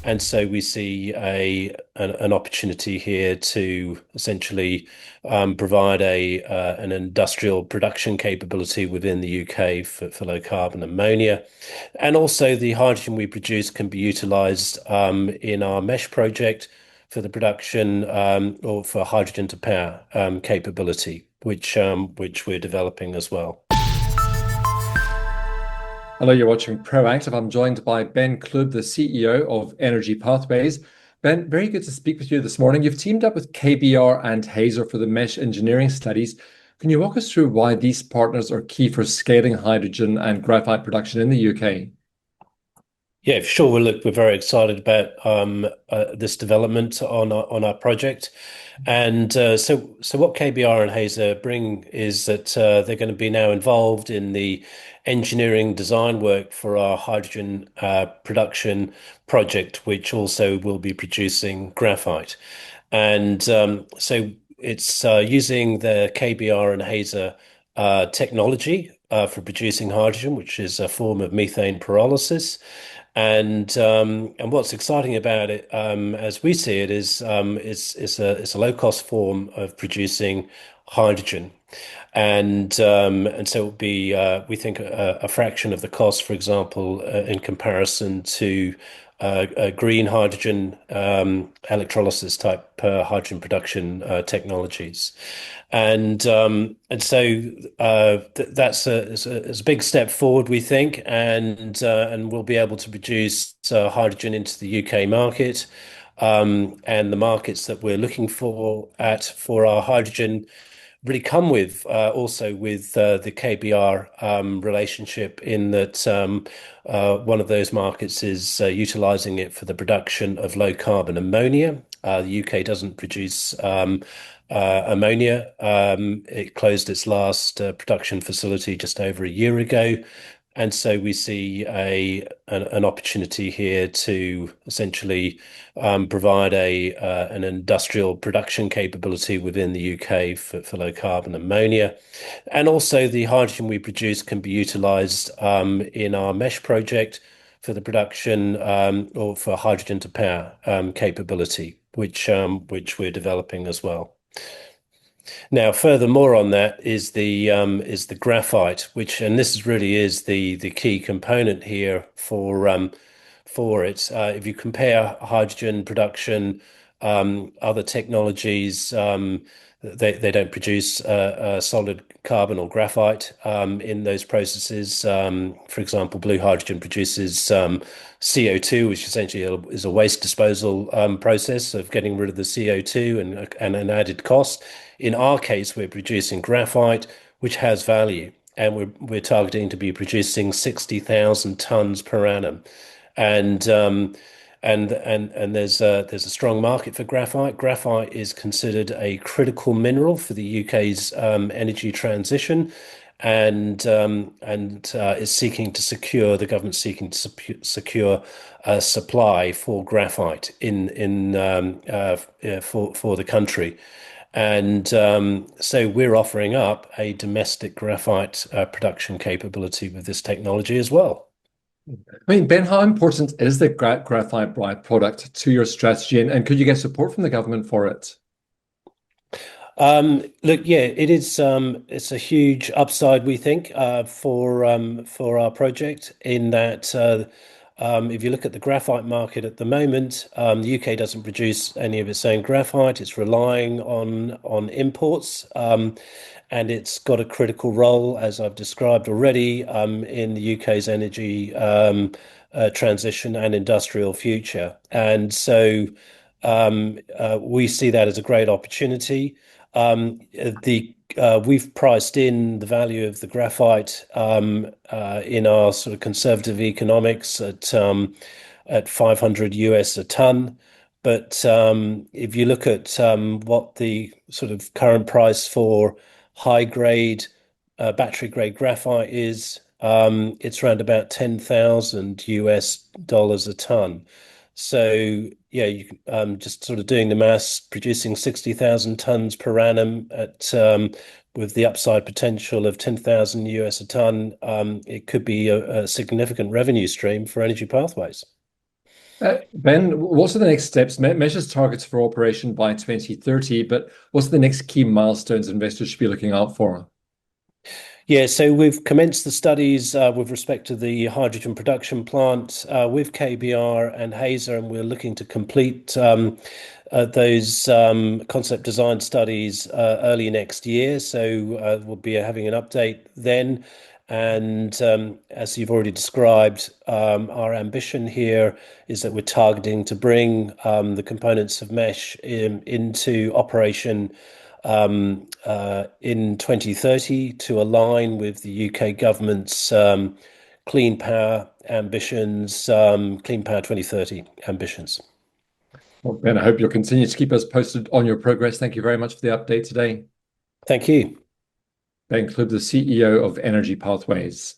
And so we see an opportunity here to essentially provide an industrial production capability within the UK for low carbon ammonia. And also the hydrogen we produce can be utilized in our mesh project for the production or for hydrogen to power capability, which we're developing as well. Hello, you're watching Proactive. I'm joined by Ben Clube, the CEO of EnergyPathways. Ben, very good to speak with you this morning. You've teamed up with KBR and Hazer for the mesh engineering studies. Can you walk us through why these partners are key for scaling hydrogen and graphite production in the UK? Yeah, for sure. We're very excited about this development on our project, and so what KBR and Hazer bring is that they're going to be now involved in the engineering design work for our hydrogen production project, which also will be producing graphite, and so it's using the KBR and Hazer technology for producing hydrogen, which is a form of methane pyrolysis. And what's exciting about it, as we see it, is it's a low cost form of producing hydrogen, and so it'll be we think a fraction of the cost, for example, in comparison to green hydrogen electrolysis type hydrogen production technologies. And so that's a big step forward, we think, and we'll be able to produce hydrogen into the UK market. And the markets that we're looking for our hydrogen really come with also with the KBR relationship, in that one of those markets is utilizing it for the production of low carbon ammonia. The UK doesn't produce ammonia. It closed its last production facility just over a year ago. And so we see an opportunity here to essentially provide an industrial production capability within the UK for low carbon ammonia. And also the hydrogen we produce can be utilized in our mesh project for the production or for hydrogen to power capability, which we're developing as well. Now, furthermore on that is the graphite, which, and this really is the key component here for it. If you compare hydrogen production, other technologies, they don't produce solid carbon or graphite in those processes. For example, blue hydrogen produces CO2, which essentially is a waste disposal process of getting rid of the CO2 and an added cost. In our case, we're producing graphite, which has value, and we're targeting to be producing 60,000 tons per annum. And there's a strong market for graphite. Graphite is considered a critical mineral for the UK's energy transition, and is seeking to secure the government seeking to secure a supply for graphite in for the country. And so we're offering up a domestic graphite production capability with this technology as well. I mean, Ben, how important is the graphite byproduct to your strategy, and could you get support from the government for it? Look, yeah, it is. It's a huge upside, we think, for our project. In that, if you look at the graphite market at the moment, the UK doesn't produce any of its own graphite. It's relying on imports, and it's got a critical role, as I've described already, in the UK's energy transition and industrial future. And so we see that as a great opportunity. We've priced in the value of the graphite in our sort of conservative economics at 500 US a ton. But if you look at what the sort of current price for high grade battery grade graphite is, it's around about 10,000 US dollars a ton. So yeah, you just sort of doing the maths, producing 60,000 tons per annum at with the upside potential of 10,000 US a ton, it could be a significant revenue stream for Energy Pathways. Ben, what's the next steps? Measures targets for operation by 2030, but what's the next key milestones investors should be looking out for? Yeah, so we've commenced the studies with respect to the hydrogen production plant with KBR and Hazer, and we're looking to complete those concept design studies early next year. So we'll be having an update then. And as you've already described, our ambition here is that we're targeting to bring the components of mesh into operation in 2030 to align with the UK government's clean power ambitions, Clean Power 2030 ambitions. Well, Ben, I hope you'll continue to keep us posted on your progress. Thank you very much for the update today. Thank you. Ben Clube, the CEO of Energy Pathways.